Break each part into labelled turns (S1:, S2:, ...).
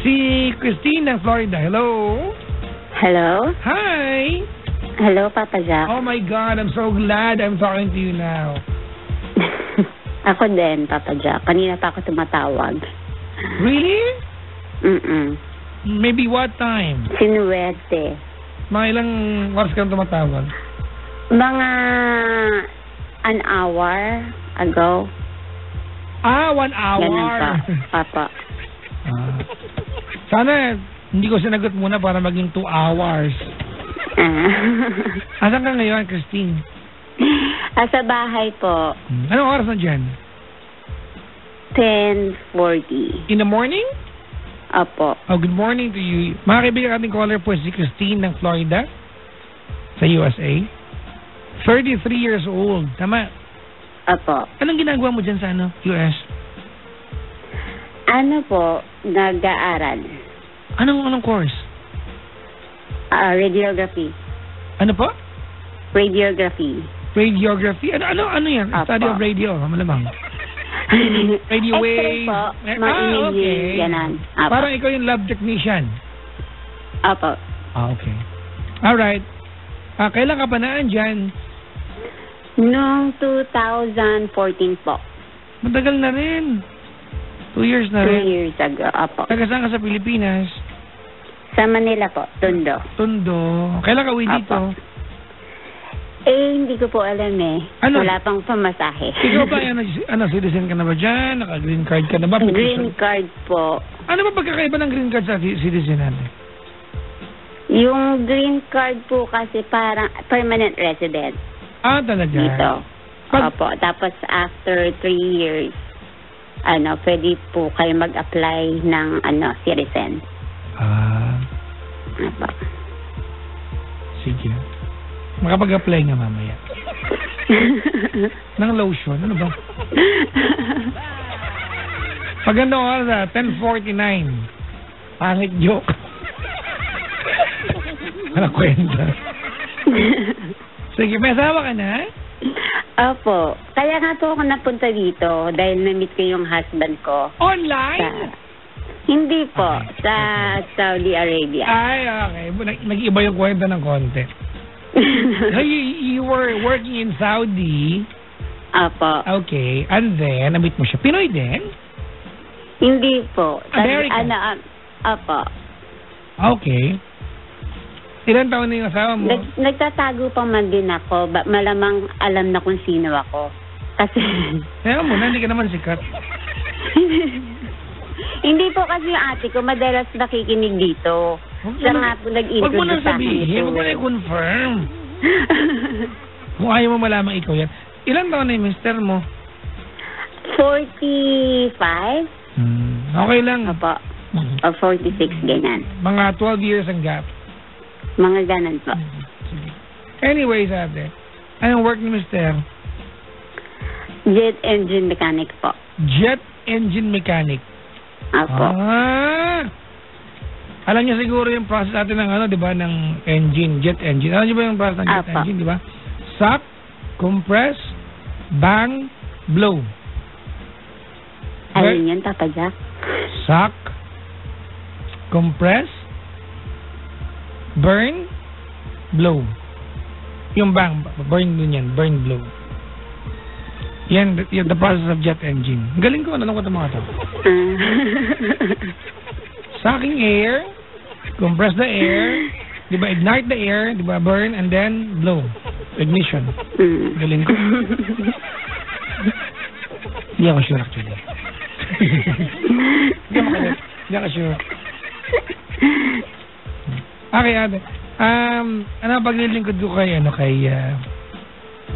S1: Si Christine ng Florida. Hello?
S2: Hello?
S1: Hi!
S2: Hello, Papa Jack.
S1: Oh my God, I'm so glad I'm talking to you now.
S2: Ako din, Papa Jack. Kanina pa ako tumatawag.
S1: Really?
S2: Mm-mm.
S1: Maybe what time?
S2: Sinuwerte.
S1: Mga ilang oras ka tumatawag?
S2: Mga an hour ago.
S1: 1 hour.
S2: Ganun pa, Papa.
S1: Sana hindi ko sinagot muna para maging 2 hours. Asan ka ngayon, Christine?
S2: Sa bahay po.
S1: Anong oras na dyan?
S2: 10:40.
S1: In the morning?
S2: Opo.
S1: Oh, good morning to you. Mga kaibigan, ating caller po si Christine ng Florida sa USA. 33 years old. Tama?
S2: Opo.
S1: Anong ginagawa mo dyan sa US?
S2: Ano po, nag-aaral.
S1: Anong course?
S2: Radiography.
S1: Ano po?
S2: Radiography.
S1: Radiography? Ano yan?
S2: Opo.
S1: Study of radio. Malamang. Radio
S2: X-ray
S1: wave.
S2: po. Mga imaging,
S1: okay.
S2: ganon. Opo.
S1: Parang ikaw yung lab technician.
S2: Opo.
S1: Okay. Alright. Kailan ka pa naan dyan?
S2: Noong 2014 po.
S1: Matagal na rin. 2 years na
S2: 2
S1: rin.
S2: years ago. Opo.
S1: Taga saan ka sa Pilipinas?
S2: Sa Manila po. Tondo.
S1: Tondo. Kailan ka uwi dito?
S2: Hindi ko po alam eh.
S1: Ano?
S2: Wala pang pamasahe.
S1: Ikaw ba, citizen ka na ba dyan? Naka-green card ka na ba?
S2: Green card po.
S1: Ano ba pagkakaiba ng green card sa citizen natin?
S2: Yung green card po kasi parang permanent resident.
S1: Talaga?
S2: Dito. Opo. Tapos after 3 years, pwede po kayo mag-apply ng citizen. Opo.
S1: Sige. Makapag-apply nga mamaya. Ng lotion. Ano ba? Paganda oras 10:49. Pangit joke. Ano kwenta? Sige, may asawa ka na?
S2: Opo. Kaya nga po ako napunta dito dahil na-meet ko yung husband ko.
S1: Online?
S2: Hindi po. Sa Saudi Arabia.
S1: Ay, okay. Nag-iba yung kwenta ng konti. You were working in Saudi.
S2: Opo.
S1: Okay. And then, na-meet mo siya. Pinoy din?
S2: Hindi po.
S1: American?
S2: Opo.
S1: Okay. Ilan taon na yung asawa mo?
S2: Nagtatago pa man din ako. Malamang alam na kung sino ako. Kasi...
S1: Kaya mo na, hindi ka naman sikat.
S2: Hindi po kasi yung ate ko madalas nakikinig dito. Siya nga po nag-introduce.
S1: Huwag mo nang sabihin, huwag mo na i-confirm. Kung ayaw mo malaman ikaw yan. Ilan taon na yung mister mo?
S2: 45.
S1: Okay lang.
S2: Opo. O 46, ganyan.
S1: Mga 12 years ang gap.
S2: Mga ganan po.
S1: Anyways, ate, anong work ni mister?
S2: Jet engine mechanic po.
S1: Jet engine mechanic.
S2: Opo.
S1: Alam niyo siguro yung process natin ng di ba, ng engine, jet engine. Alam niyo ba yung process ng jet engine, di ba? Suck, compress, bang, blow.
S2: Ayun yun, Papa Jack.
S1: Suck, compress, burn, blow. Yung bang, burn din yan, burn, blow. Yan, the process of jet engine. Galing ko, ano ko ito mga ito? Sucking air, compress the air, di ba, ignite the air, di ba, burn, and then blow. Ignition. Galing ko. Hindi ako sure actually. Hindi ako sure. Okay, ate. Ano paglilingkod ko kay,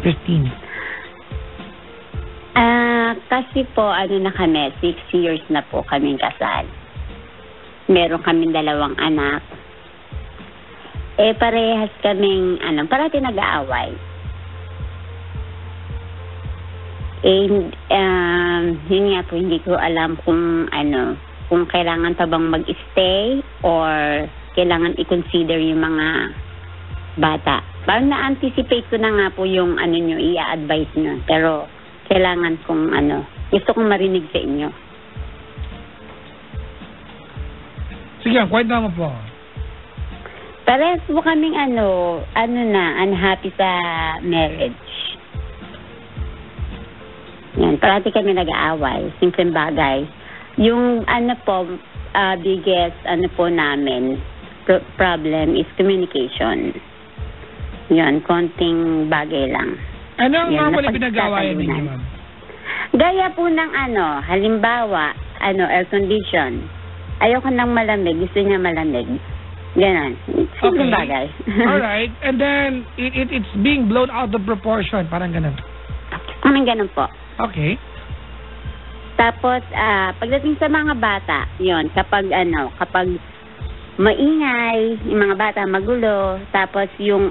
S1: Christine?
S2: Kasi po, na kami, 6 years na po kaming kasal. Meron kaming 2 anak. Parehas kaming, parati nag-aaway. Yun nga po, hindi ko alam kung, kung kailangan pa bang mag-stay or kailangan i-consider yung mga bata. Parang na-anticipate ko na nga po yung, nyo, i-advise nyo. Pero, kailangan kong gusto kong marinig sa inyo.
S1: Sige, kwento mo po.
S2: Parehas po kaming unhappy sa marriage. Yan, parati kami nag-aaway. Simpleng bagay. Yung biggest namin problem is communication. Yan, konting bagay lang.
S1: Ano ang normally pinag-aawayan ninyo, ma'am?
S2: Gaya po ng halimbawa, air condition. Ayoko ng malamig, gusto niya malamig. Ganon. Simpleng bagay.
S1: Alright. And then, it's being blown out of proportion. Parang ganon.
S2: Parang ganon po.
S1: Okay.
S2: Tapos, pagdating sa mga bata, yon kapag maingay, yung mga bata magulo, tapos yung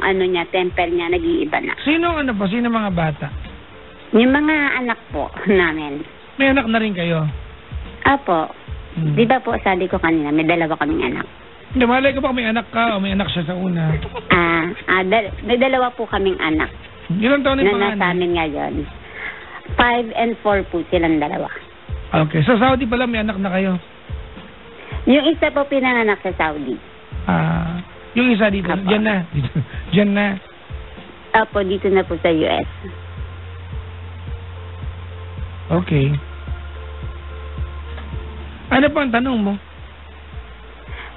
S2: temper niya nag-iiba na.
S1: Sino mga bata?
S2: Yung mga anak po namin.
S1: May anak na rin kayo?
S2: Apo. Di ba po, sabi ko kanina, may 2 kaming anak.
S1: Hindi, malay ko ba may anak ka o may anak siya sa una?
S2: May 2 po kaming anak.
S1: Ilang taon yung
S2: pangalan? Na nasa amin ngayon. 5 and 4 po silang 2.
S1: Okay. Sa Saudi pala may anak na kayo?
S2: Yung isa po pinanganak sa Saudi.
S1: Yung isa dito?
S2: Apo.
S1: Diyan na?
S2: Apo, dito na po sa US.
S1: Okay. Ano pa ang tanong mo?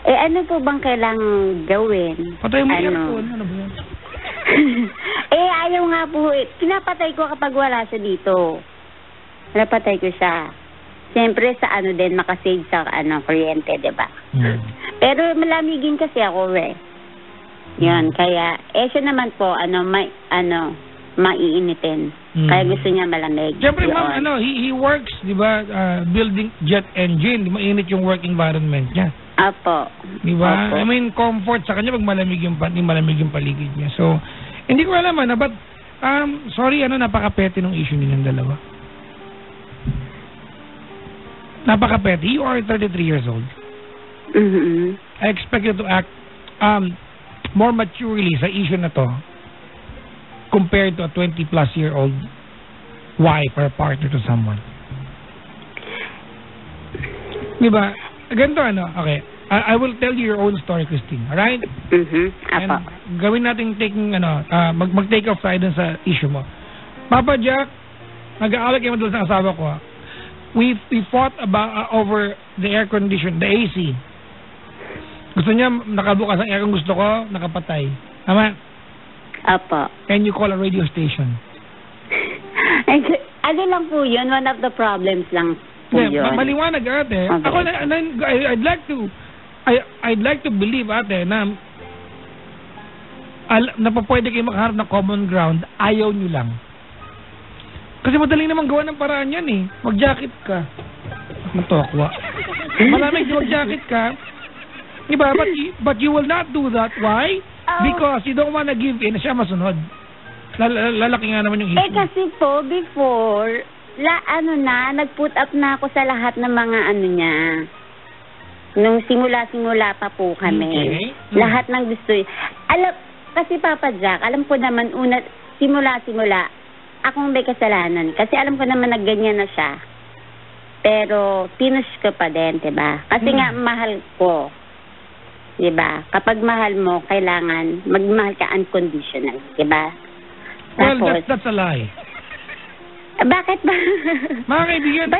S2: Ano po bang kailangang gawin?
S1: Patay mo aircon. Ano ba yan?
S2: Ayaw nga po. Pinapatay ko kapag wala siya dito. Pinapatay ko siya. Siyempre sa din, makasave sa kuryente, diba? Pero malamigin kasi ako, Yan, kaya, siya naman po, maiinitin. Kaya gusto niya malamig.
S1: Siyempre, ma'am, he works, diba, building jet engine. Mainit yung work environment niya.
S2: Apo.
S1: Diba? I mean, comfort sa kanya pag malamig yung paligid niya. So, hindi ko alam, but, sorry, napaka-petty nung issue nilang dalawa. Napaka-petty. You are 33 years old.
S2: Mm-hmm.
S1: I expect you to act more maturely sa issue na to compared to a 20-plus-year-old wife or partner to someone. Diba? Ganito okay. I will tell you your own story, Christine. Alright?
S2: Mm-hmm. Apo.
S1: And gawin natin mag-take off tayo dun sa issue mo. Papa Jack, nag-aaway kayo madalas ng asawa ko. We fought over the air condition, the AC. Gusto niya nakabukas ang air, kung gusto ko, nakapatay. Tama?
S2: Apo.
S1: Can you call a radio station?
S2: Lang po yun. One of the problems lang po yun.
S1: Maliwanag, ate. Okay. Ako, I'd like to believe, ate, na pwede kayo makaharap ng common ground, ayaw nyo lang. Kasi madaling naman gawa ng paraan yan eh. Mag-jacket ka. Matokwa. Malamig mag-jacket ka. Diba? But you will not do that. Why? Because you don't wanna give in. Siya masunod. Lalaki nga naman yung issue.
S2: Kasi po, before, nag-put up na ako sa lahat ng mga niya. Nung simula-simula pa po kami.
S1: Okay.
S2: Lahat ng gusto. Kasi Papa Jack, alam ko naman simula-simula, akong may kasalanan. Kasi alam ko naman na ganyan na siya. Pero, pinush ko pa din, diba? Kasi nga, mahal ko. Diba? Kapag mahal mo, kailangan magmahal ka unconditional. Diba?
S1: Well, that's a lie.
S2: Bakit ba?
S1: Mga kaibigan,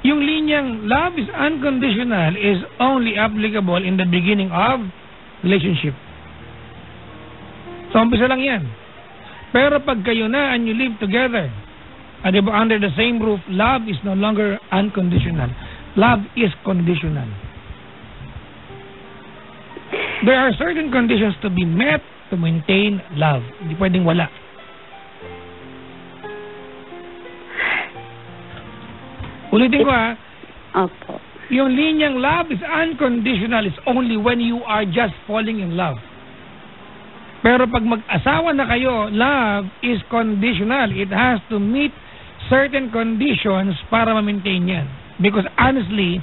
S1: yung linyang love is unconditional is only applicable in the beginning of relationship. So, umpisa lang yan. Pero pag kayo na and you live together, under the same roof, love is no longer unconditional. Love is conditional. There are certain conditions to be met to maintain love. Hindi pwedeng wala. Ulitin ko
S2: Opo.
S1: Yung linyang love is unconditional is only when you are just falling in love. Pero pag mag-asawa na kayo, love is conditional. It has to meet certain conditions para ma-maintain yan. Because honestly,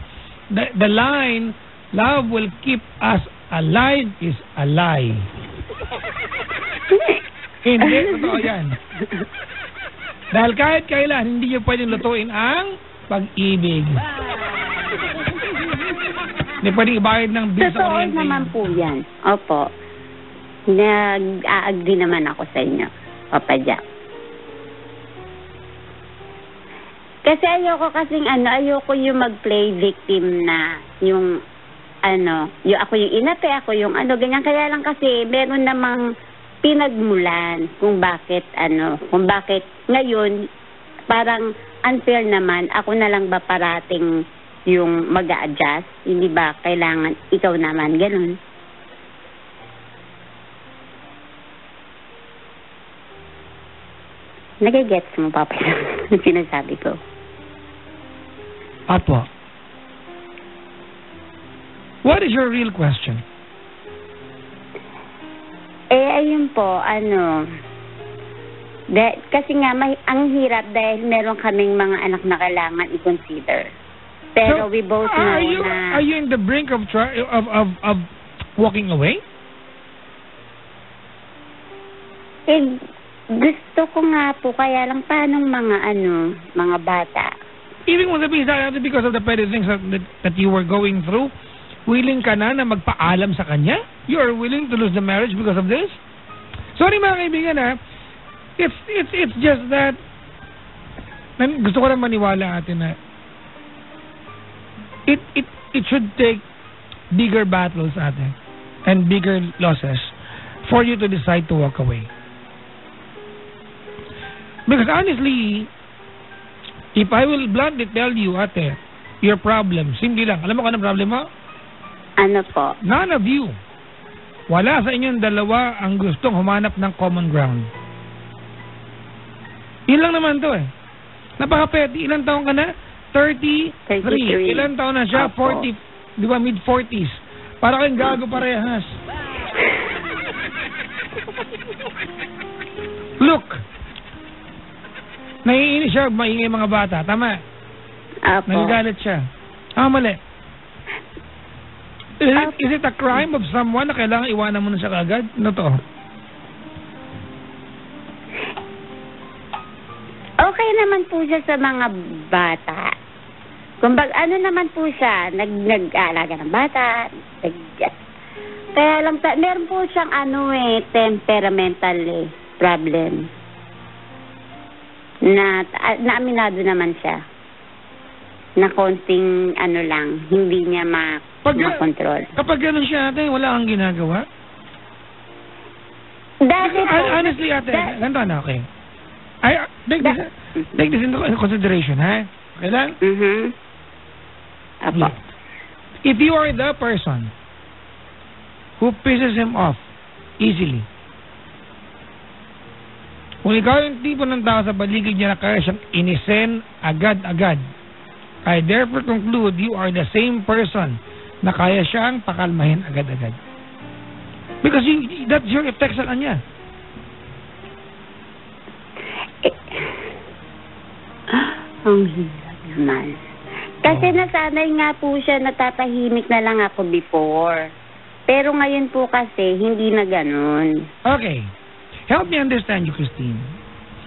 S1: the line, love will keep us alive is a lie. Hindi, totoo yan. Dahil kahit kailan, hindi nyo pwedeng lutuin ang pag-ibig. Hindi pwedeng ibayad ng bill sa
S2: Totoo
S1: kuryente.
S2: naman po yan. Opo. Nag-a-agree naman ako sa inyo, Papa Jack. Kasi ayoko yung mag-play victim na yung ako yung inape, ako yung ganyan. Kaya lang kasi meron namang pinagmulan kung bakit ngayon parang unfair naman. Ako na lang ba parating yung mag-a-adjust? Hindi ba kailangan ikaw naman? Ganun. Nagigets mo, Papa, yung sinasabi ko.
S1: Apo. What is your real question?
S2: Ayun po, kasi nga, ang hirap dahil meron kaming mga anak na kailangan i-consider. Pero we both know na...
S1: Are you in the brink of walking away?
S2: Gusto ko nga po, kaya lang paano mga bata?
S1: Even with the because of the petty things that you were going through, willing ka na magpaalam sa kanya? You are willing to lose the marriage because of this? Sorry mga kaibigan it's just that gusto ko lang maniwala atin na it should take bigger battles atin and bigger losses for you to decide to walk away. Because honestly, if I will bluntly tell you, ate, your problem, simple lang. Alam mo kung anong problem mo?
S2: Ano po?
S1: None of you. Wala sa inyong dalawa ang gustong humanap ng common ground. Yun lang naman to Napaka-petty. Ilang taon ka na? 33. Ilang taon na siya?
S2: Opo.
S1: 40. Di ba? Mid-40s. Para kayong gago parehas. Look. Naiinis siya, maingay mga bata. Tama?
S2: Apo.
S1: Nagagalit siya. Mali. Is it a crime of someone na kailangan iwanan mo na siya kaagad? Ano to?
S2: Okay naman po siya sa mga bata. Kumbaga, naman po siya, nag-aalaga ng bata. Kaya lang, meron po siyang temperamental problem. Na aminado naman siya. Na konting lang, hindi niya makontrol.
S1: Kapag gano'n siya ate, wala kang ginagawa?
S2: Dati po.
S1: Honestly ate, ganito na, okay. Take this into consideration, ha? Okay lang?
S2: Apo.
S1: If you are the person who pisses him off easily, kung ikaw yung tipo ng tao sa paligid niya na kaya siyang inisen agad-agad, I therefore conclude you are the same person na kaya siyang pakalmahin agad-agad. Because that's your effect sa kanya.
S2: Ang hirap naman. Kasi nasanay nga po siya, natatahimik na lang ako before. Pero ngayon po kasi, hindi na ganun.
S1: Okay. Help me understand you, Christine.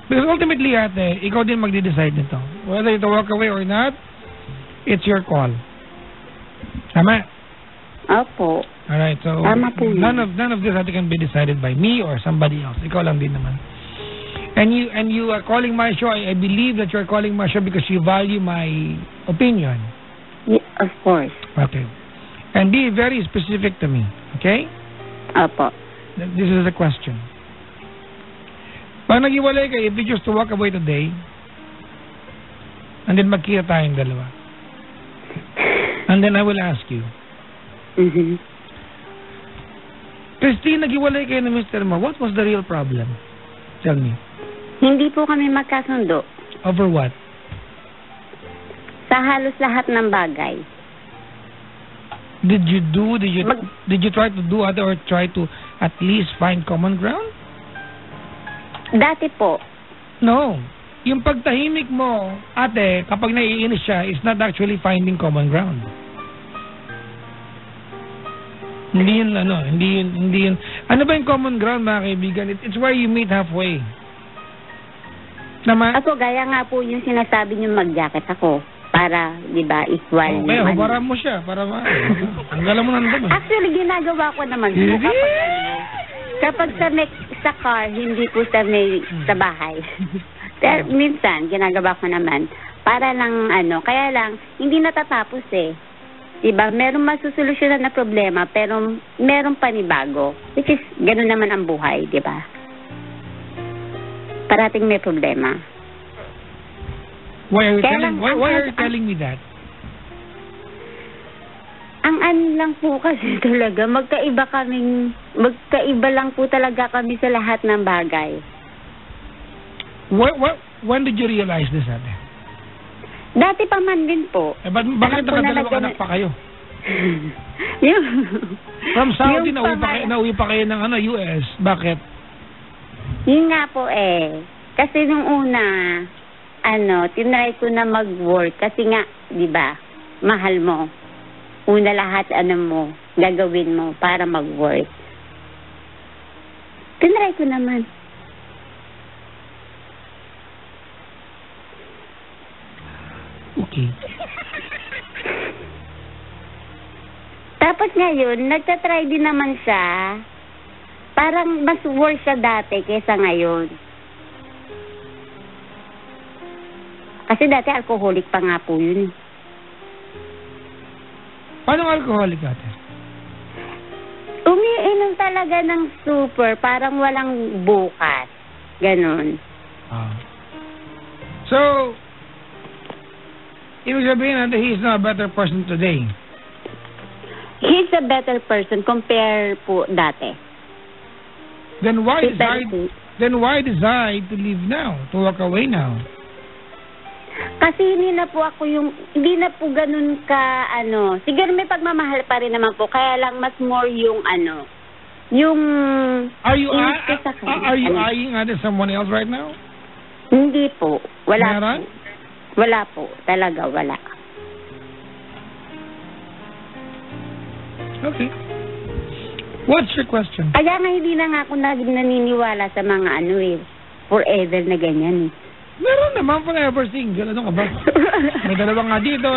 S1: Because ultimately, ate, ikaw din magde-decide nito. Whether to walk away or not, it's your call. Tama?
S2: Opo.
S1: Alright, so
S2: Tama po.
S1: none of this ate can be decided by me or somebody else. Ikaw lang din naman. And you are calling my show. I believe that you are calling my show because you value my opinion.
S2: Yeah, of course.
S1: Okay. And be very specific to me. Okay?
S2: Opo.
S1: This is the question. Pag nag-iwalay kayo, if you choose to walk away today, and then magkita tayong dalawa. And then I will ask you, Christine, nag-iwalay kayo ng Mr. Mo. What was the real problem? Tell me.
S2: Hindi po kami magkasundo.
S1: Over what?
S2: Sa halos lahat ng bagay.
S1: Did you try to do other or try to at least find common ground?
S2: Dati po.
S1: No. Yung pagtahimik mo, ate, kapag naiinis siya, is not actually finding common ground. Hindi yun. Ano ba yung common ground, mga kaibigan? It's where you meet halfway. Naman?
S2: Ako, gaya nga po yung sinasabi niyo mag-jacket ako. para, di ba, equal.
S1: Okay, hubaran mo siya para tanggalan mo ng dami.
S2: Actually, ginagawa ko naman po kapag sa car, hindi po sa bahay. Pero minsan, ginagawa ko naman para lang, kaya lang, hindi natatapos eh. Diba? Merong masusolusyonan na problema, pero merong panibago. Which is, gano'n naman ang buhay, diba? Parating may problema.
S1: Why are you telling me that?
S2: Ang lang po kasi talaga, magkaiba lang po talaga kami sa lahat ng bagay.
S1: When did you realize this, ate?
S2: Dati pa man din po.
S1: Bakit nakadalawang anak pa kayo? From Saudi, nauwi pa kayo ng US. Bakit?
S2: Yun nga po Kasi nung una, tinry ko na mag-work. Kasi nga, di ba, mahal mo. Una lahat, gagawin mo para mag-work. Tinry ko naman.
S1: Okay.
S2: Tapos ngayon, nagtatry din naman siya. Parang mas worse siya dati kaysa ngayon. Kasi dati alcoholic pa nga po yun.
S1: Paano alcoholic, ate?
S2: Umiinom talaga ng super, parang walang bukas. Ganon.
S1: So, ibig sabihin natin, he's not a better person today.
S2: He's a better person compare po dati.
S1: Then why decide to leave now, to walk away now?
S2: Kasi hindi na po ganun ka, siguro may pagmamahal pa rin naman po, kaya lang mas more yung,
S1: Are you eyeing at someone else right now?
S2: Hindi po. Wala
S1: Meron?
S2: po. Wala po. Talaga, wala.
S1: Okay. What's your question?
S2: Kaya nga hindi na nga ako naniniwala sa mga forever na ganyan.
S1: Meron naman forever single. Ano ka ba? May dalawa nga dito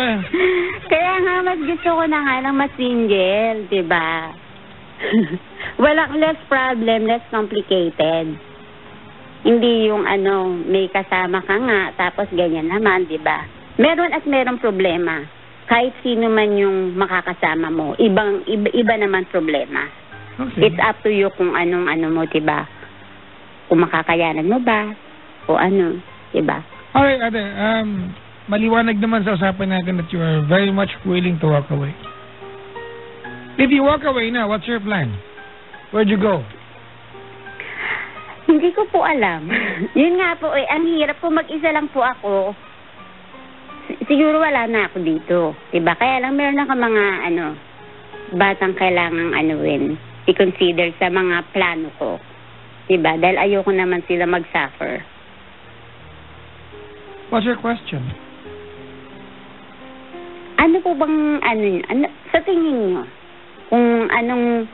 S2: Kaya nga mas gusto ko na nga lang mas single, diba? Walang less problem, less complicated. Hindi yung may kasama ka nga, tapos ganyan naman, diba? Meron at merong problema. Kahit sino man yung makakasama mo, iba naman problema.
S1: Okay.
S2: It's up to you kung anong mo, diba? Kung makakayanan mo ba, o diba?
S1: Alright, ate, maliwanag naman sa usapan natin that you are very much willing to walk away. If you walk away now, what's your plan? Where'd you go?
S2: Hindi ko po alam. Yun nga po, ang hirap po, mag-isa lang po ako. Siguro wala na ako dito. Diba? Kaya lang meron ako mga, batang kailangang i-consider sa mga plano ko. Diba? Dahil ayoko naman sila mag-suffer.
S1: What's your question?
S2: Ano po bang, sa tingin nyo, kung anong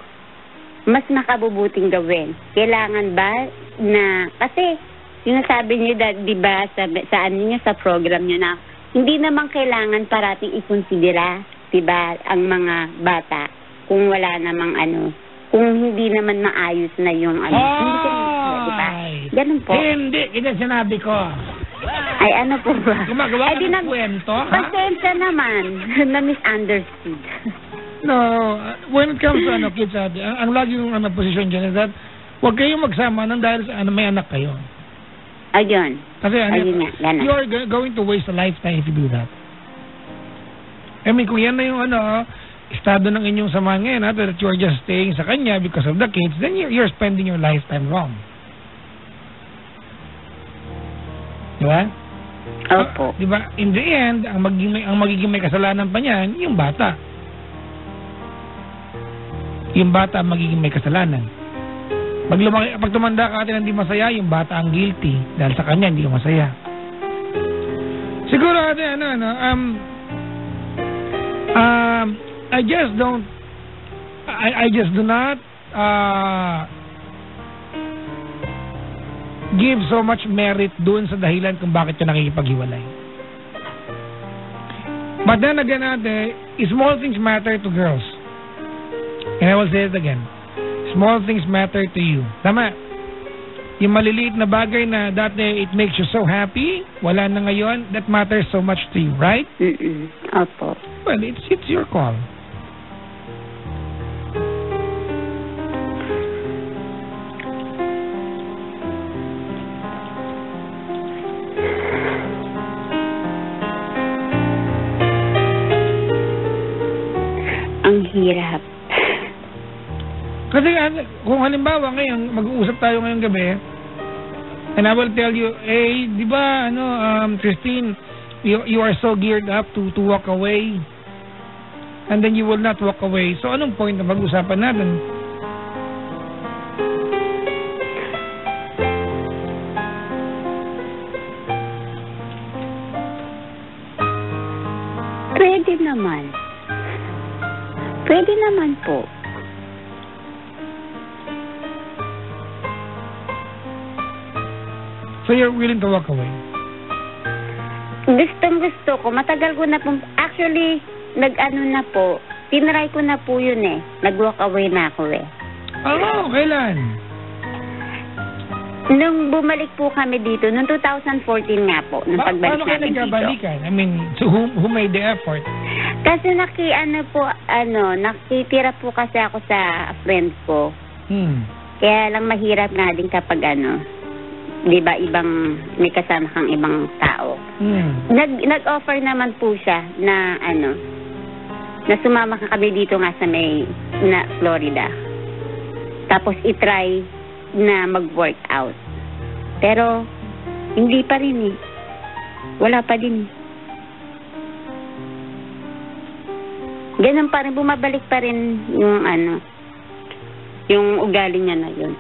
S2: mas makabubuting gawin? Kailangan ba na, kasi sinasabi nyo diba, sa program nyo na, hindi naman kailangan parating ikonsidera, diba, ang mga bata, kung wala namang kung hindi naman maayos na yung diba? Ganun po.
S1: Hindi, sinabi ko.
S2: Ay, po ba?
S1: Gumagawa ka ng kwento, ha?
S2: Pasensya naman, na misunderstood.
S1: No, when it comes to kids, ang lagi yung position dyan is that huwag kayong magsama nang dahil sa may anak kayo.
S2: Ayun.
S1: Kasi you are going to waste a lifetime if you do that. I mean, kung yan na yung estado ng inyong samahan ngayon, that you are just staying sa kanya because of the kids, then you're spending your lifetime wrong. Diba?
S2: Opo.
S1: Diba? In the end, ang magiging may kasalanan pa niyan, yung bata. Yung bata ang magiging may kasalanan. Pag tumanda ka natin hindi masaya, yung bata ang guilty dahil sa kanya hindi masaya. Siguro natin I just do not give so much merit doon sa dahilan kung bakit ka nakikipaghiwalay. But then again, ate, small things matter to girls. And I will say it again. Small things matter to you. Tama. Yung maliliit na bagay na dati it makes you so happy, wala na ngayon, that matters so much to you, right?
S2: Opo.
S1: Well, it's your call.
S2: Ang hirap.
S1: Kasi kung halimbawa ngayon, mag-uusap tayo ngayong gabi, and I will tell you, di ba, Christine, you are so geared up to walk away, and then you will not walk away. So, anong point na pag-usapan natin?
S2: Pwede naman. Pwede naman po.
S1: So you're willing to walk away?
S2: Gustong-gusto ko. Matagal ko na po. Actually, nag-ano na po. Tinry ko na po yun eh. Nag-walk away na ako eh.
S1: Oh, kailan?
S2: Nung bumalik po kami dito, noong 2014 nga po, nung pagbalik
S1: paano kayo
S2: namin dito.
S1: nagkabalikan? I mean, so who made the effort?
S2: Kasi nakitira po kasi ako sa friends ko. Kaya lang mahirap nga din kapag di ba, may kasama kang ibang tao. Nag-offer naman po siya na na sumama ka kami dito nga sa Florida. Tapos itry na mag-workout. Pero, hindi pa rin eh. Wala pa din eh. Ganun pa rin, bumabalik pa rin yung ugali niya na yun.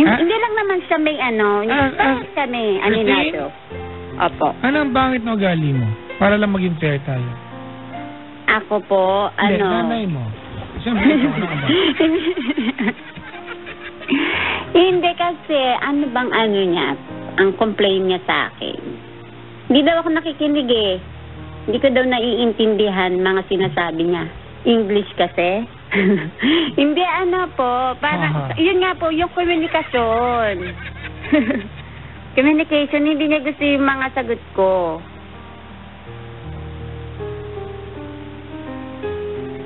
S2: Hindi lang naman siya may kami, nato. Opo.
S1: Ano ang bangit na ugali mo? Para lang maging fair tayo.
S2: Ako po,
S1: Hindi, nanay mo. Siyempre, ano ka ba?
S2: Hindi kasi, niya, ang complaint niya sa akin. Hindi daw ako nakikinig eh. Hindi ko daw naiintindihan mga sinasabi niya. English kasi. Hindi po, parang, yun nga po, yung communication. Communication, hindi niya gusto yung mga sagot ko.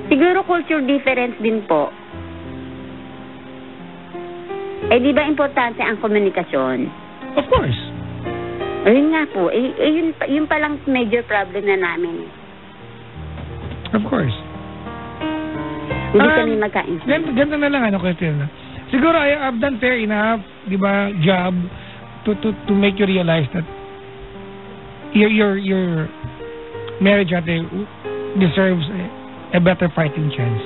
S2: Siguro culture difference din po. Di ba importante ang komunikasyon?
S1: Of course.
S2: Ayun nga po, yun palang major problem na namin.
S1: Of course.
S2: Hindi kami magkaintindihan.
S1: Ganito na lang, Christina. Siguro, I've done fair enough, di ba, job to make you realize that your marriage deserves a better fighting chance.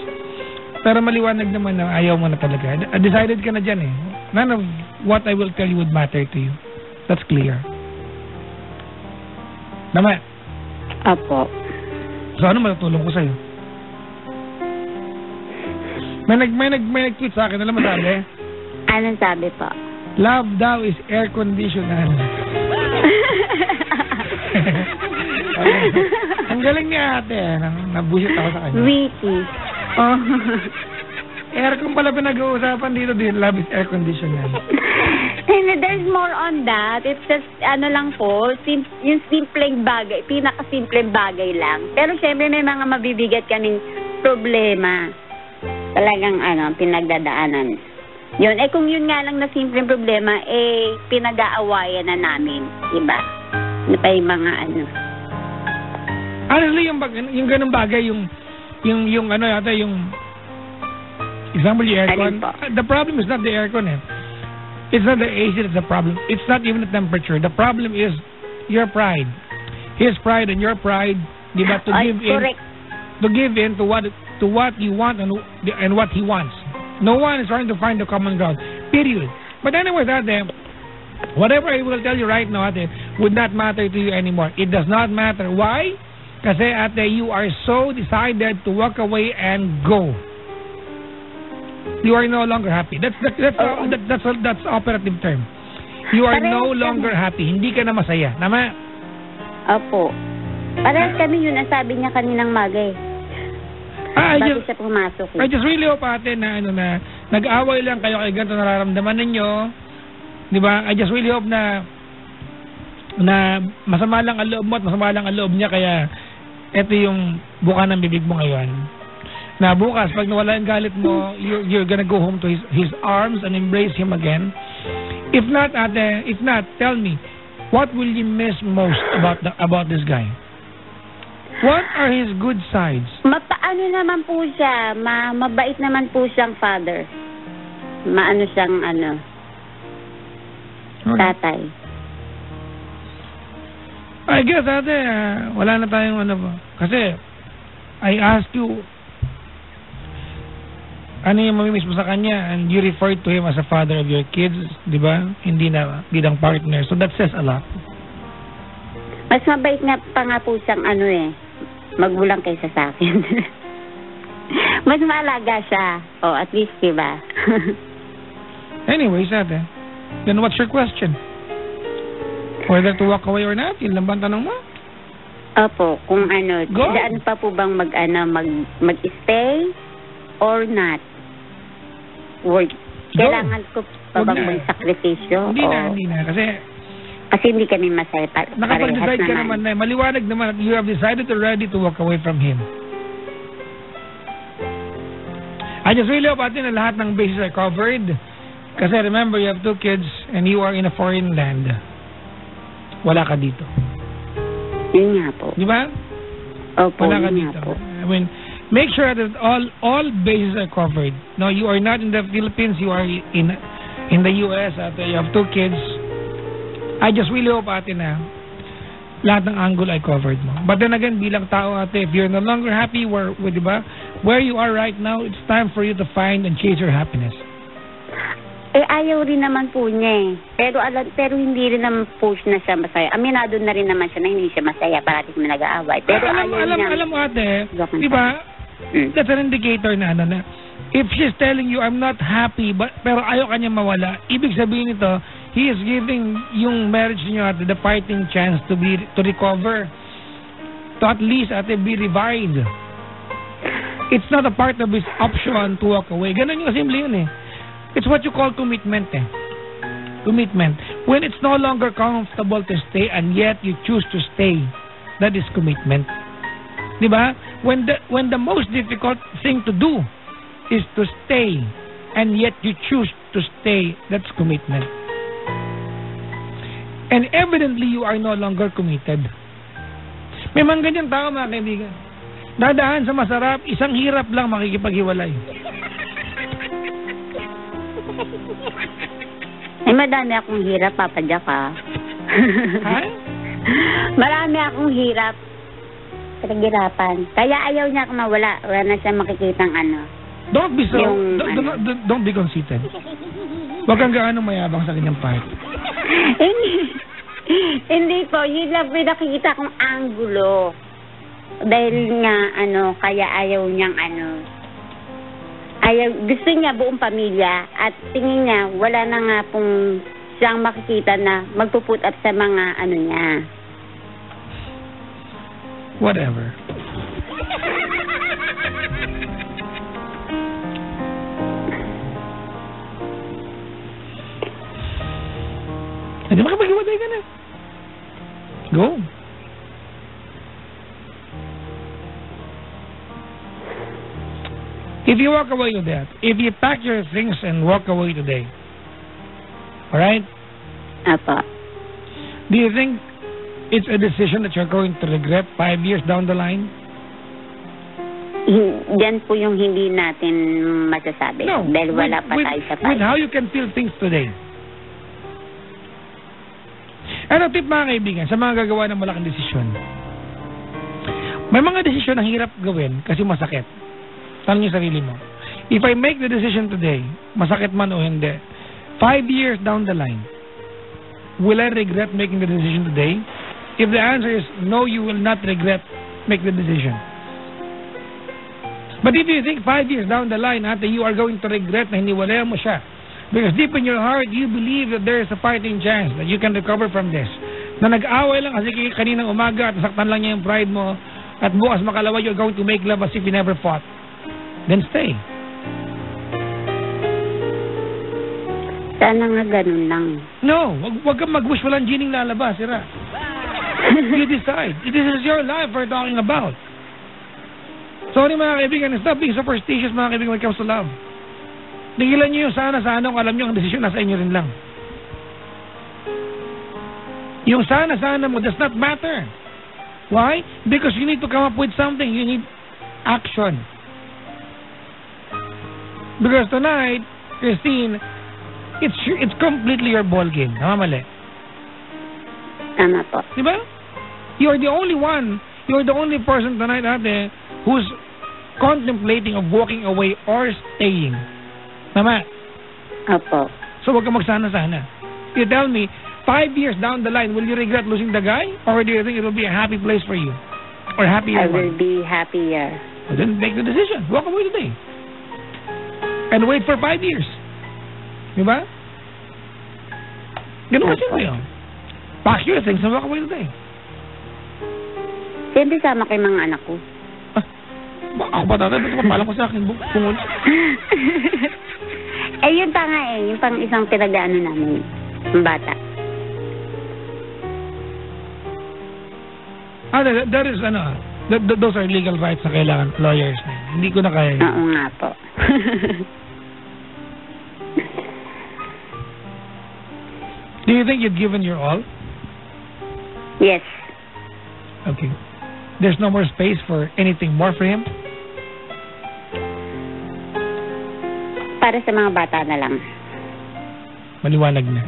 S1: Pero maliwanag naman na ayaw mo na talaga. Decided ka na dyan eh. None of what I will tell you would matter to you. That's clear. Tama?
S2: Apo.
S1: So ano matutulong ko sa'yo? May nag-tweet sa akin. Alam mo sabi?
S2: Anong sabi po?
S1: Love daw is air conditioner. Ang galing ni ate. Nabusit ako sa kanya.
S2: Witty. Oh.
S1: Aircon pala pinag-uusapan dito din. Love is air conditioner.
S2: And there's more on that. It's just, lang po, yung simpleng bagay, pinakasimpleng bagay lang. Pero syempre may mga mabibigat kaming problema. Talagang, pinagdadaanan. Yun, kung yun nga lang na simpleng problema, pinag-aawayan na namin. Diba? Ano pa yung mga
S1: Honestly, yung ganung bagay, yung example, yung aircon. The problem is not the aircon eh. It's not the AC that's the problem. It's not even the temperature. The problem is your pride. His pride and your pride, di ba, to give in to what you want and what he wants. No one is trying to find the common ground. Period. But anyway, whatever I will tell you right now, would not matter to you anymore. It does not matter. Why? Kasi you are so decided to walk away and go. You are no longer happy. That's operative term. You are no longer happy. Hindi ka na masaya. Tama?
S2: Opo. Parehas kami yun ang sabi niya kaninang maga eh. Bago siya pumasok eh.
S1: I just really hope ate na nag-away lang kayo kay ganito nararamdaman ninyo. Di ba? I just really hope na masama lang ang loob mo at masama lang ang loob niya kaya ito yung buka ng bibig mo ngayon. Na bukas pag nawala yung galit mo, you're gonna go home to his arms and embrace him again. If not, tell me, what will you miss most about this guy? What are his good sides?
S2: Mapaano naman po siya, mabait naman po siyang father. Maano siyang tatay.
S1: I guess ate, wala na tayong kasi I asked you ano yung mamimiss mo sa kanya and you referred to him as a father of your kids, di ba? Hindi na bilang partner. So that says a lot.
S2: Mas mabait pa nga po siyang magulang kaysa sa akin. Mas maalaga siya. Oh, at least, diba?
S1: Anyways, ate, then what's your question? Whether to walk away or not? Yun lang ba ang tanong mo?
S2: Opo, kung daan pa po bang mag-stay or not? Kailangan ko pa bang mag-sakripisyo?
S1: Hindi na.
S2: Kasi hindi kami masaya
S1: nakapag-decide ka naman na maliwanag naman at you have decided already to walk away from him. I just really hope na lahat ng bases are covered. Kasi remember, you have 2 kids and you are in a foreign land. Wala ka dito.
S2: Yun nga po.
S1: Di ba?
S2: Opo,
S1: wala ka dito.
S2: Po.
S1: I mean, make sure that all bases are covered. No, you are not in the Philippines, you are in the US. You have 2 kids. I just really hope ate na lahat ng angle ay covered mo. But then again, bilang tao ate, if you're no longer happy diba? Where you are right now, it's time for you to find and chase your happiness.
S2: Ayaw rin naman po niya pero hindi rin naman po na siya masaya. Aminado na rin naman siya na hindi siya masaya, parati kami nag-aaway. Pero
S1: alam mo ate, diba? That's an indicator na if she's telling you, I'm not happy, pero ayaw kanya mawala, ibig sabihin nito, he is giving yung marriage niyo at the fighting chance to recover, to at least be revived. It's not a part of his option to walk away. Ganun yung simple yun It's what you call commitment Commitment. When it's no longer comfortable to stay and yet you choose to stay, that is commitment. Diba? When the most difficult thing to do is to stay and yet you choose to stay, that's commitment. And evidently, you are no longer committed. May mga ganyan tao, mga kaibigan. Dadaan sa masarap, isang hirap lang makikipaghiwalay.
S2: Madami akong hirap, Papa Jack, ha? Marami akong hirap. Pinaghirapan. Kaya ayaw niya akong mawala. Wala na siya makikitang
S1: Don't be conceited. Huwag kang gaano mayabang sa kanyang part.
S2: Hindi po, yun lang pinakikita kong anggulo. Dahil nga, kaya ayaw niyang gusto niya buong pamilya at tingin niya, wala na nga pong siyang makikita na magpuput up sa mga niya.
S1: Whatever. Hindi makapag-iwalay ka na. Go. If you walk away to that, if you pack your things and walk away today, alright?
S2: Apa.
S1: Do you think it's a decision that you're going to regret 5 years down the line?
S2: Yan po yung hindi natin masasabi.
S1: No.
S2: Dahil wala pa tayo sa
S1: with how you can feel things today. Tip mga kaibigan, sa mga gagawa ng malaking desisyon. May mga desisyon ang hirap gawin kasi masakit. Tanong niyo sarili mo. If I make the decision today, masakit man o hindi, 5 years down the line, will I regret making the decision today? If the answer is no, you will not regret make the decision. But if you think 5 years down the line, you are going to regret na hiniwalayan mo siya. Because deep in your heart, you believe that there is a fighting chance that you can recover from this. na nag-away lang kasi kaninang umaga at nasaktan lang niya yung pride mo at bukas makalawa you're going to make love as if you never fought, then stay.
S2: Sana nga ganun lang.
S1: No, wag kang mag-wish, walang gining lalabas, sira. You decide. This is your life we're talking about. Sorry mga kaibigan, stop being superstitious mga kaibigan when it comes to love. Tigilan nyo yung sana kung alam nyo ang desisyon nasa inyo rin lang. Yung sana mo does not matter. Why? Because you need to come up with something. You need action. Because tonight, Christine, it's completely your ball game. Tama mali?
S2: Tama po.
S1: Diba? You're the only one, you're the only person tonight ate who's contemplating of walking away or staying. Tama?
S2: Opo.
S1: So wag ka magsana-sana. You tell me, 5 years down the line, will you regret losing the guy? Or do you think it will be a happy place for you? Or happier
S2: I will
S1: one?
S2: be happier.
S1: Well, then make the decision. Walk away today. And wait for 5 years. Diba? Ganun kasi yun. Pack your things and walk away today.
S2: Siyempre sama kay mga anak ko.
S1: Ako ba tatay? Ba't papalang ko sa akin?
S2: Yun pa nga yung pang isang pinag-ano namin, yung bata.
S1: That is, those are legal rights na kailangan lawyers na. Hindi ko na kaya.
S2: Oo nga po.
S1: Do you think you've given your all?
S2: Yes.
S1: Okay. There's no more space for anything more for him?
S2: Para sa mga bata na lang.
S1: Maliwanag na.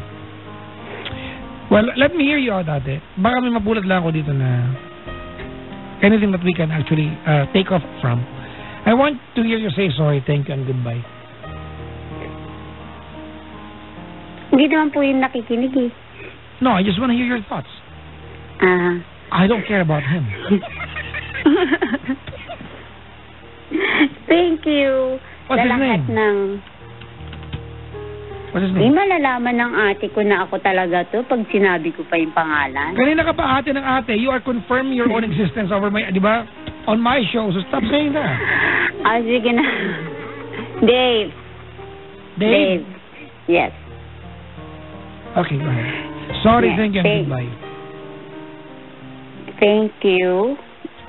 S1: Well, let me hear you out, ate. Baka may mapulat lang ako dito na anything that we can actually take off from. I want to hear you say sorry, thank you, and goodbye.
S2: Hindi naman po yung nakikinig eh.
S1: No, I just want to hear your thoughts. I don't care about him.
S2: Thank you.
S1: What's his name? What's his name?
S2: Hindi malalaman ng ate ko na ako talaga to pag sinabi ko pa yung pangalan.
S1: Kanina ka pa ate ng ate. You are confirming your own existence over my, di ba? On my show. So stop saying that.
S2: Sige na. Dave.
S1: Dave?
S2: Yes.
S1: Okay, go ahead. Sorry,
S2: Yes,
S1: thank you, and goodbye.
S2: Thank you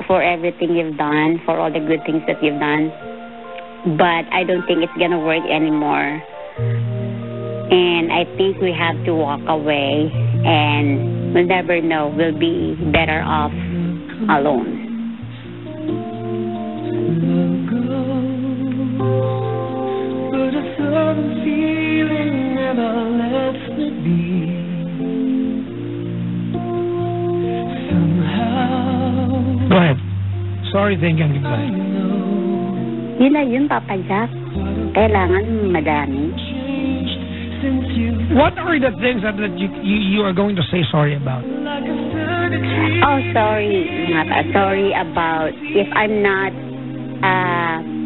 S2: for everything you've done, for all the good things that you've done. But I don't think it's gonna work anymore. And I think we have to walk away, and we'll never know. We'll be better off alone.
S1: Go ahead. Sorry, thank you, and goodbye.
S2: Yun na yun, Papa Jack. Kailangan madami.
S1: What are the things that you are going to say sorry about?
S2: Oh, sorry. Sorry about if I'm not,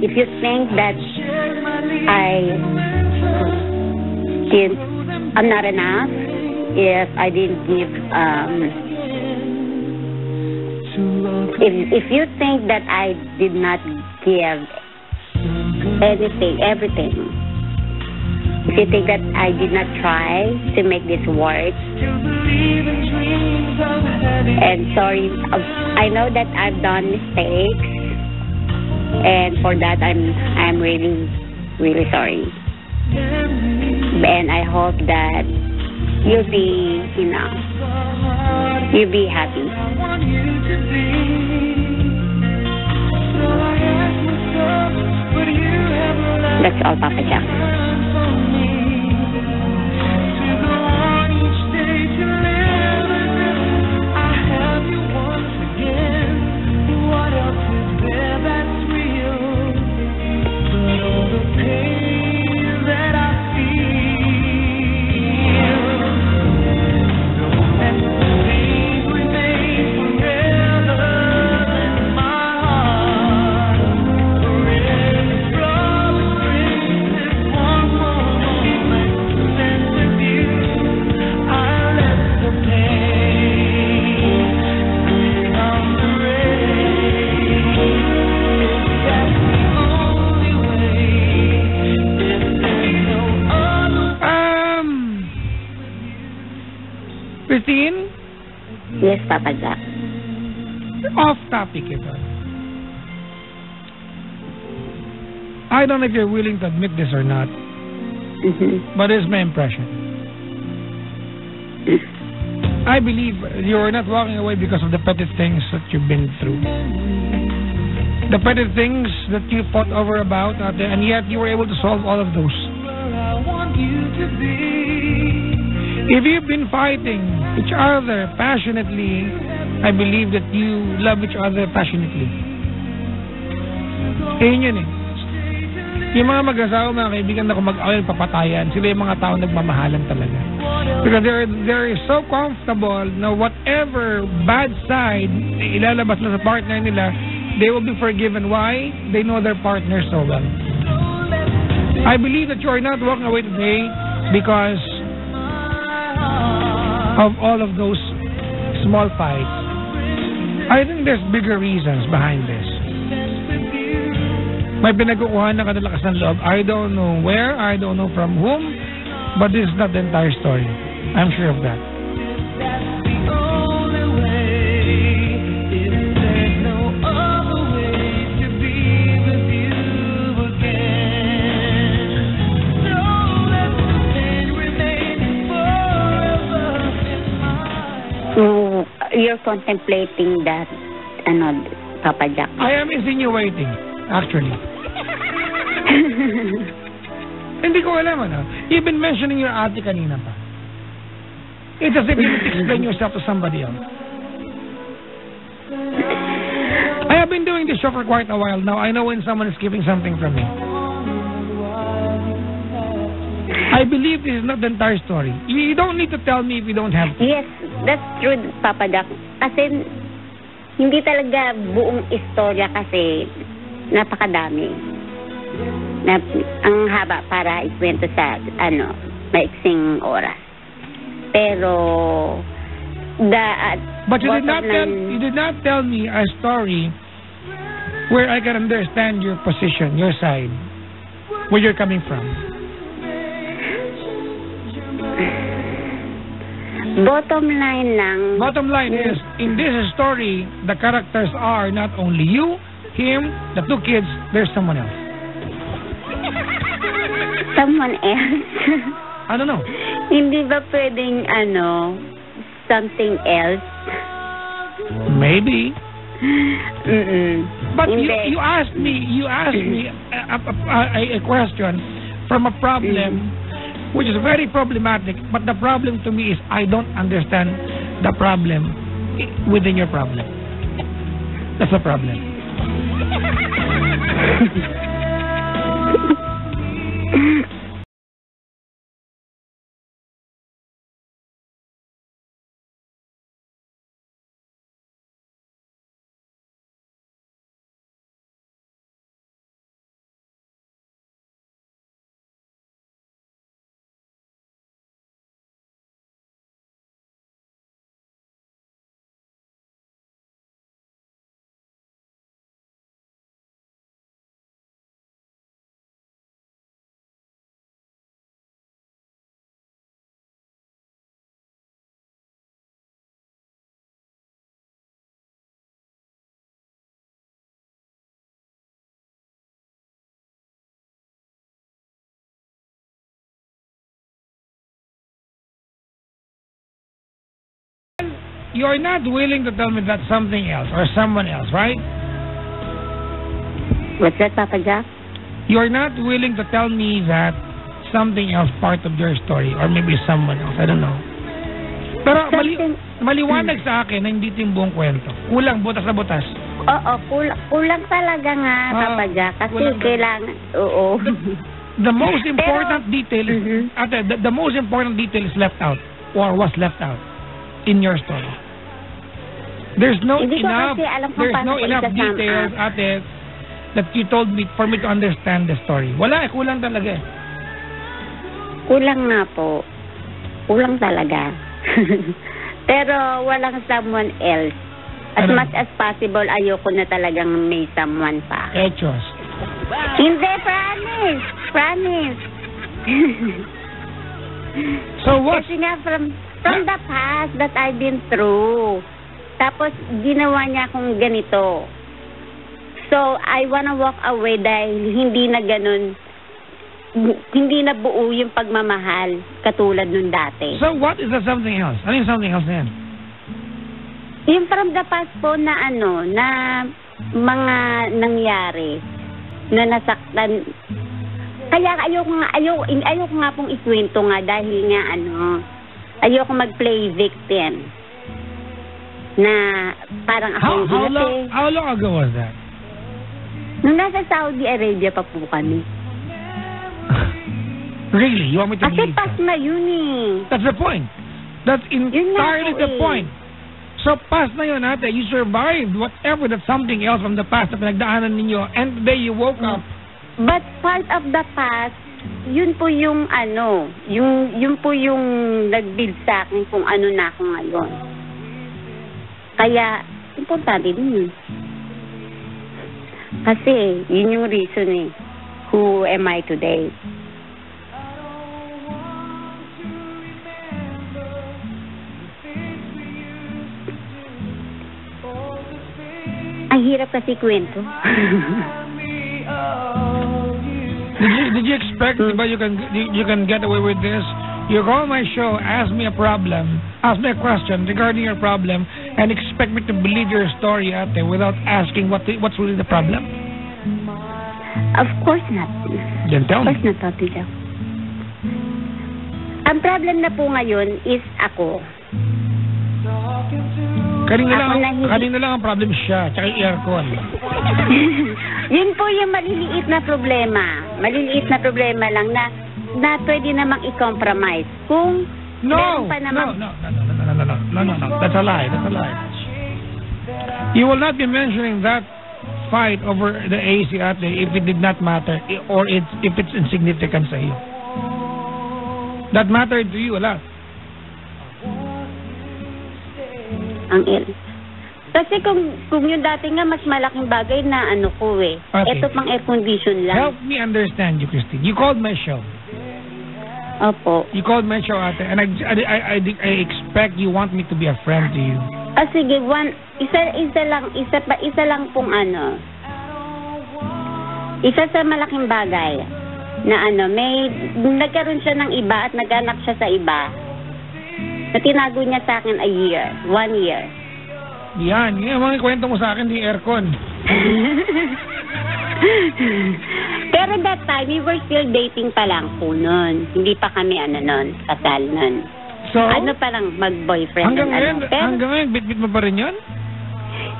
S2: if you think that I'm not enough, if I didn't give, if you think that I did not give anything, everything, if you think that I did not try to make this work, and sorry, I know that I've done mistakes, and for that I'm really, really sorry. And I hope that you'll be, you'll be happy. That's all, Papa Jack.
S1: Christine?
S2: Yes, Papa Jack.
S1: Off topic ito. I don't know if you're willing to admit this or not, but it's my impression. I believe you're not walking away because of the petty things that you've been through. The petty things that you fought over about, and yet you were able to solve all of those. If you've been fighting each other passionately, I believe that you love each other passionately. Yun eh. Yung mga mag-asawa, mga kaibigan na kung mag-away, papatayan, sila yung mga tao nagmamahalan talaga. Because they're so comfortable na whatever bad side ilalabas na sa partner nila, they will be forgiven. Why? They know their partner so well. I believe that you are not walking away today because of all of those small fights. I think there's bigger reasons behind this. May pinagkukuhan na kadalakas ng loob. I don't know where, I don't know from whom, but this is not the entire story. I'm sure of that.
S2: So, you're contemplating that, Papa Jack?
S1: I am insinuating, actually. Hindi ko alam, You've been mentioning your ate kanina pa. It's as if you need to explain yourself to somebody else. I have been doing this show for quite a while now. I know when someone is keeping something from me. I believe this is not the entire story. You don't need to tell me if you don't have to.
S2: Yes, that's true, Papa Jack. Kasi hindi talaga buong istorya kasi napakadami. Ang haba para ikwento sa maiksing oras. Pero
S1: but you did not tell me a story where I can understand your position, your side, where you're coming from.
S2: Bottom line
S1: is, in this story, the characters are not only you, him, the two kids, there's someone else.
S2: Someone else?
S1: I don't know.
S2: Hindi ba pwedeng, something else?
S1: Maybe. But
S2: Hindi.
S1: you asked me a question from a problem which is very problematic, but the problem to me is I don't understand the problem within your problem. That's the problem. You're not willing to tell me that something else or someone else, right?
S2: What's that, Papa Jack?
S1: You're not willing to tell me that something else part of your story or maybe someone else. I don't know. Pero maliwanag sa akin na hindi ito yung buong kwento. Kulang, butas na butas.
S2: Oo, kulang talaga nga, Papa Jack. Kasi kailangan, oo.
S1: The most important detail is, the most important detail is left out or was left out in your story. There's no enough details, ate, that you told me for me to understand the story. Wala, kulang talaga.
S2: Kulang nga po. Kulang talaga. Pero walang someone else. As much as possible, ayoko na talagang may someone pa.
S1: Hechos.
S2: Hindi, promise.
S1: So what?
S2: Kasi nga From the past that I've been through. Tapos, ginawa niya akong ganito. So, I wanna walk away dahil hindi na ganun, hindi na buo yung pagmamahal katulad nung dati.
S1: So, what is the something else? Ano yung something else na yan?
S2: Yung from the past po na na mga nangyari na nasaktan. Kaya ayoko nga pong ikwento nga dahil nga ayoko mag-play victim. Na parang ako
S1: how long ago was that?
S2: Nung nasa Saudi Arabia pa po kami.
S1: Really? You want me to
S2: Kasi
S1: believe
S2: pas
S1: that?
S2: na yun eh.
S1: That's the point. That's entirely the point. So, past na yun, ate. You survived whatever that's something else from the past na pinagdaanan ninyo, and today you woke up.
S2: But part of the past, yun po yung yun po yung nag-build sa akin kung ano na ako ngayon. Kaya, importante din yun. Kasi, yun yung reason eh. Who am I today? Ang hirap kasi kwento.
S1: Did you expect but you can get away with this? You call my show, ask me a question regarding your problem, and expect me to believe your story ate without asking what's really the problem?
S2: Of course not.
S1: Then tell me.
S2: Of course not, Tito. Ang problem na po ngayon is ako.
S1: Kanina lang ang problem siya, tsaka yung aircon.
S2: Yun po yung maliliit na problema. Maliliit na problema lang na pwede namang i-compromise. Kung meron pa namang...
S1: No. That's a lie. You will not be mentioning that fight over the AC ate if it did not matter or if it's insignificant sa iyo. That mattered to you a lot.
S2: Ang kasi kung yung dati nga mas malaking bagay na ko eh.
S1: Okay.
S2: Ito pang air condition lang.
S1: Help me understand you, Christine. You called my show.
S2: Opo.
S1: You called my show ate, and I expect you want me to be a friend to you.
S2: Sige, isa lang pong isa sa malaking bagay na may nagkaroon siya ng iba at naganak siya sa iba. Na tinago niya sa akin 1 year.
S1: Yan mga kwento mo sa akin di aircon.
S2: Pero that time, we were still dating pa lang po nun. Hindi pa kami kasal nun.
S1: So,
S2: pa lang, mag-boyfriend.
S1: Hanggang ngayon, bit-bit mo pa rin yun?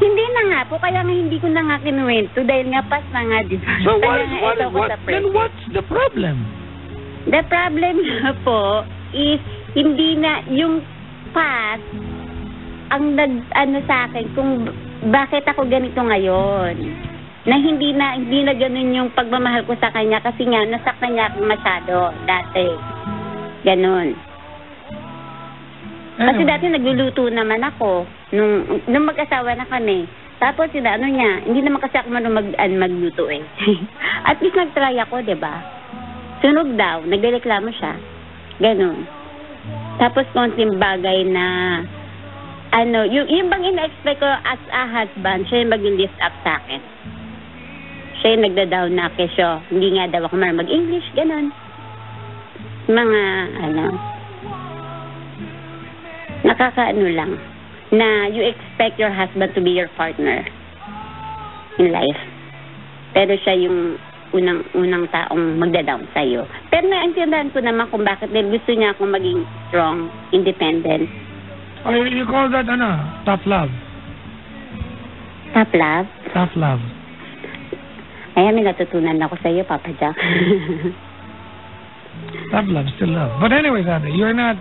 S2: Hindi na nga po, kaya nga hindi ko na nga kinuwento dahil nga pas na nga din.
S1: So then what's the problem?
S2: The problem na po is hindi na yung past ang sa akin kung bakit ako ganito ngayon. Na hindi na ganun yung pagmamahal ko sa kanya kasi nga nasaktan niya ako masyado dati. Ganun.
S1: Anyway.
S2: Kasi dati nagluluto naman ako nung mag-asawa na kami. Tapos niya, hindi naman kasi ako magluto eh. At least nag-try ako, 'di ba? Sunog daw, nagreklamo siya. Ganun. Tapos konting bagay na yung bang ina-expect ko as a husband, siya yung mag-lift up sa akin. Siya yung nagda-down na kesyo. Hindi nga daw ako marunong mag-English, ganun. Mga, nakakaano lang, na you expect your husband to be your partner in life. Pero siya yung unang taong magda-down sa'yo. Pero naintindihan ko naman kung bakit dahil gusto niya akong maging strong, independent.
S1: Oh, you call that tough love?
S2: Tough love?
S1: Tough love.
S2: Ay, may natutunan ako sa iyo, Papa Jack.
S1: Tough love, still love. But anyways, ate, you're not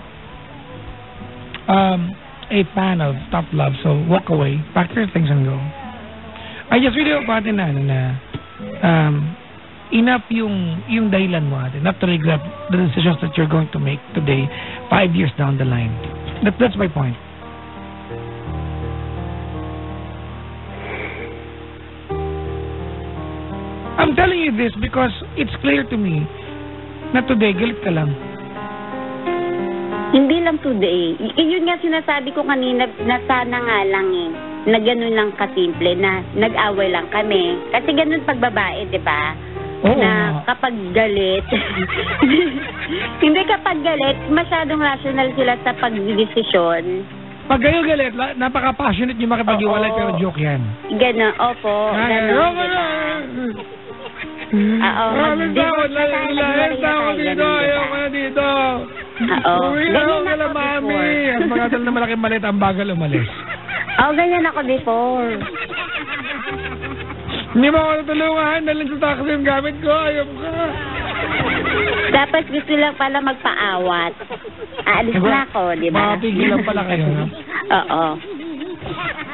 S1: a fan of tough love, so walk away, pack your things and go. I just really hope ate na enough yung dahilan mo ate, not to regret the decisions that you're going to make today, 5 years down the line. That's my point. I'm telling you this because it's clear to me na today galit ka lang.
S2: Hindi lang today. Yun nga sinasabi ko kanina na sana nga lang na gano'n lang kasimple na nag-away lang kami. Kasi gano'n pag babae, di ba?
S1: Oo
S2: Na
S1: nga.
S2: kapag galit, hindi kapag galit, masyadong rational sila sa pagdesisyon.
S1: Pag kayo galit, napaka-passionate nyo makipag-iwalay,
S2: Oo.
S1: pero joke yan.
S2: Gano'n, opo. Gano'n, di ba? Oo, mag-divorce na tayo, naghiwalay na tayo,
S1: dito,
S2: ganun,
S1: ayaw
S2: diba?
S1: ka na dito.
S2: Oo.
S1: Uwi na
S2: Ganyan
S1: ako kala
S2: ako
S1: mami.
S2: before.
S1: At pagkatal na malaking malit, ang bagal umalis.
S2: Oo, ganyan ako before.
S1: Hindi mo ako natulungan, dalhin sa taxi yung gamit ko, ayaw ka.
S2: Dapat gusto lang pala magpaawat. Aalis na ako, di ba?
S1: Mapigil lang pala kayo, ha?
S2: Oo.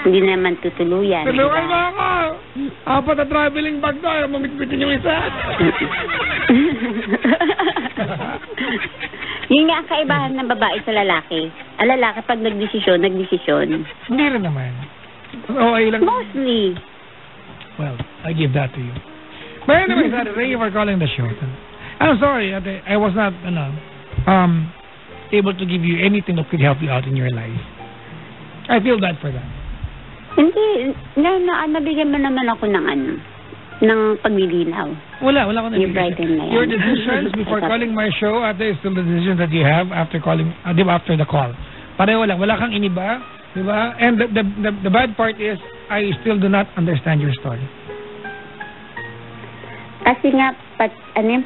S2: Hindi naman tutuluyan. di
S1: Tulungan mo
S2: ba?
S1: ako. Apat na traveling bag to, ayaw mamitbitin yung isa.
S2: Yun nga ang kaibahan ng babae sa lalaki. Ang lalaki pag nagdesisyon.
S1: Hindi rin naman. Oo, ay lang.
S2: Mostly.
S1: Well, I give that to you. But anyway, thank you for calling the show. I'm sorry, ate, I was not, able to give you anything that could help you out in your life. I feel bad for that.
S2: Hindi, nabigyan mo naman ako ng paglilinaw.
S1: Wala ko na.
S2: You brighten na yan.
S1: Your decisions before calling my show, ate, is still the decisions that you have after calling, after the call. Pareho lang, wala kang iniba, di ba? And the bad part is, I still do not understand your story.
S2: Kasi nga,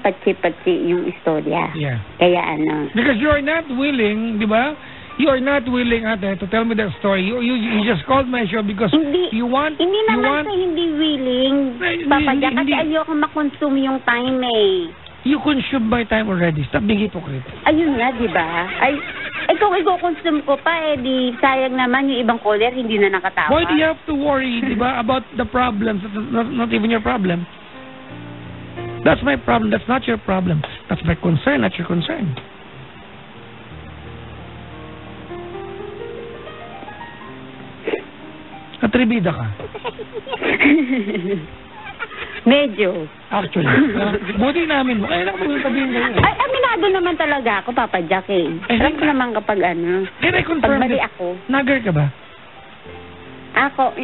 S2: patsi-patsi yung istorya.
S1: Yeah.
S2: Kaya
S1: Because you are not willing, di ba? You are not willing, ate, to tell me that story. You just called my show because
S2: hindi naman sa hindi willing, Papa Jack, kasi ayoko makonsume yung time eh.
S1: You consume my time already. Stop being hypocrite.
S2: Ayun na, di ba? Kung i-consume ko pa, di sayang naman yung ibang caller, hindi na nakatawa.
S1: Why do you have to worry, di ba, about the problems that is not even your problem? That's my problem. That's not your problem. That's my concern, not your concern. Atribida ka.
S2: Medyo.
S1: Actually. Buti namin mo. Kaya lang mo sabihin kayo.
S2: Ay, aminado naman talaga ako, Papa Jack eh. Alam ko naman kapag
S1: Can I confirm
S2: pag mali
S1: that?
S2: ako.
S1: Nagger ka ba?
S2: Ako,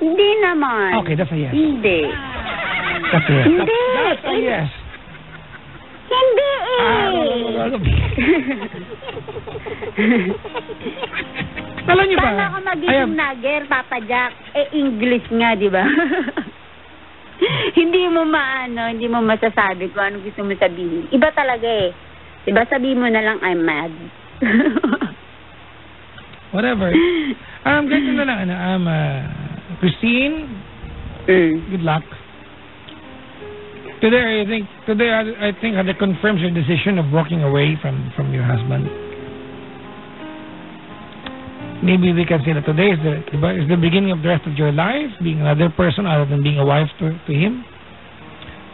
S2: hindi naman.
S1: Okay, that's a yes.
S2: Hindi.
S1: That's a yes.
S2: Hindi.
S1: That's a yes.
S2: Hindi
S1: Alam niyo ba?
S2: Paano ako magiging nagger, Papa Jack? English nga, di ba? Hindi mo masasabi kung ano gusto mo sabihin. Iba talaga eh. Diba sabihin mo na lang, I'm mad.
S1: Whatever. Ganito na lang. Christine, good luck. Today I think that confirms your decision of walking away from your husband. Maybe we can say that today is the beginning of the rest of your life, being another person other than being a wife to him.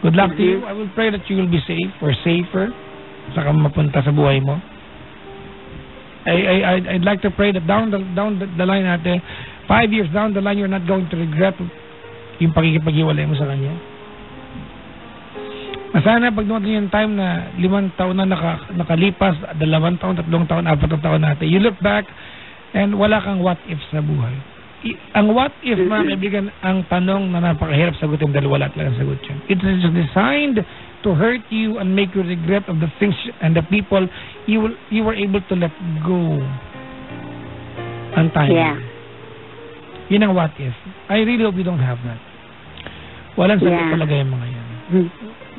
S1: Good luck to you. I will pray that you will be safe or safer saka mapunta sa buhay mo. I'd like to pray that down the line natin, 5 years down the line, you're not going to regret yung pakikipag-iwalay mo sa kanya. Sana pag dumating yung time na 5 taon na nakalipas, 2 taon, 3 taon, 4 taon natin, you look back and wala kang what if sa buhay. Ang what if, mga kaibigan, ang tanong na napakahirap sagutin dahil wala talagang sagot yan. It is designed to hurt you and make you regret of the things and the people you were able to let go on time.
S2: Yeah.
S1: Yun ang what if. I really hope you don't have that. Walang sagot talaga yung mga yan.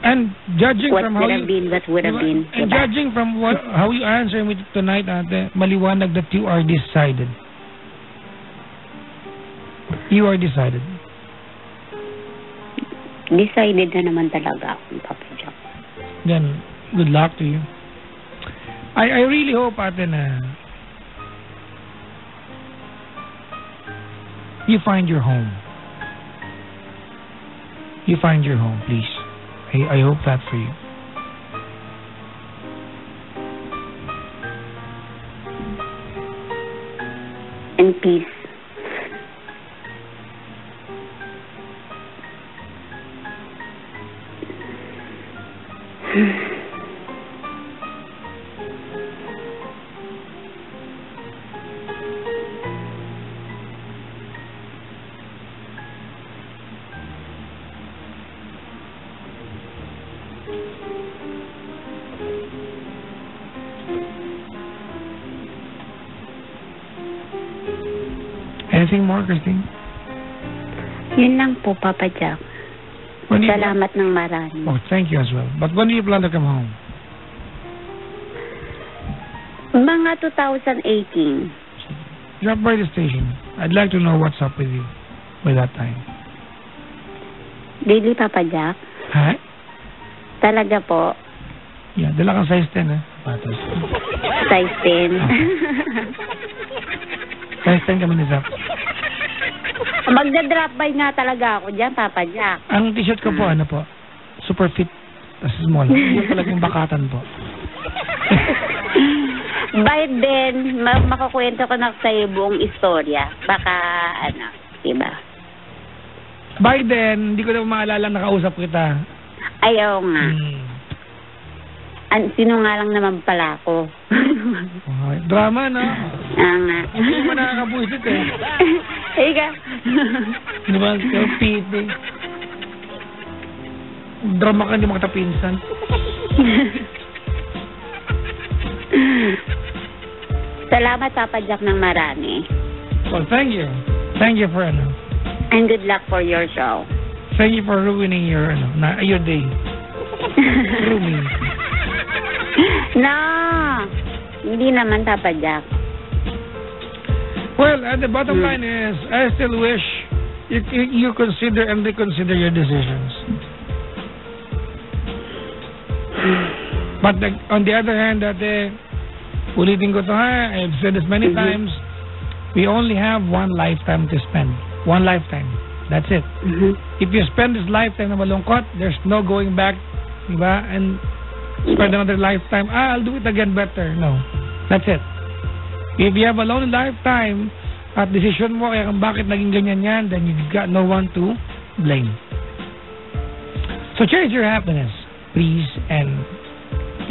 S1: And judging
S2: what
S1: from how
S2: what would have been.
S1: And judging from how you answer me tonight, ate, maliwanag that you are decided. You are decided.
S2: Decided na naman talaga ako, Papa Jack.
S1: Then, good luck to you. I really hope, ate, na you find your home. You find your home, please. I hope that for you.
S2: And peace.
S1: Anything more, Christine?
S2: Yun lang po, Papa Jack.
S1: When do you
S2: Salamat ng marami.
S1: Oh, thank you as well. But when do you plan to come home?
S2: Mga 2018.
S1: Drop by the station. I'd like to know what's up with you by that time.
S2: Really, Papa Jack?
S1: Ha?
S2: Talaga po.
S1: Yeah, dala kang size 10, eh. Patos.
S2: Size 10.
S1: Size 10 kami ni Zap.
S2: Magda-drop by nga talaga ako dyan, Papa Jack.
S1: Ang t-shirt ko po, ano po? Super fit. As small. Yung talagang bakatan po.
S2: By then, makakwento ko na sa'yo buong istorya. Baka, diba?
S1: By then, hindi ko na maalala nakausap kita.
S2: Ayaw nga. Sino nga lang naman pala ako.
S1: Okay. Drama, no?
S2: Nga.
S1: Hindi mo nakakabuisit, eh.
S2: Ika.
S1: Di ba? Pete, eh. Drama ka, hindi mo katapinsan.
S2: Salamat, Papa Jack, ng marami.
S1: Well, thank you. Thank you for,
S2: And good luck for your show.
S1: thank you for ruining your, your day. Ruining.
S2: No! Hindi naman, Papa Jack.
S1: Well, the bottom line is, I still wish you consider and reconsider your decisions. But on the other hand, ulitin ko to, ha, I've said this many times, we only have one lifetime to spend. One lifetime. That's it. If you spend this lifetime na malungkot, there's no going back, diba? And spend another lifetime, I'll do it again better. No. That's it. If you have a lonely lifetime at decision mo kaya kung bakit naging ganyan yan, then you've got no one to blame. So cherish your happiness, please, and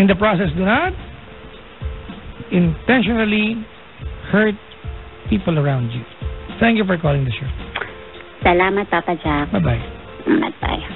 S1: in the process, do not intentionally hurt people around you. Thank you for calling the show.
S2: Salamat, Papa Jack.
S1: Bye-bye.
S2: Bye-bye.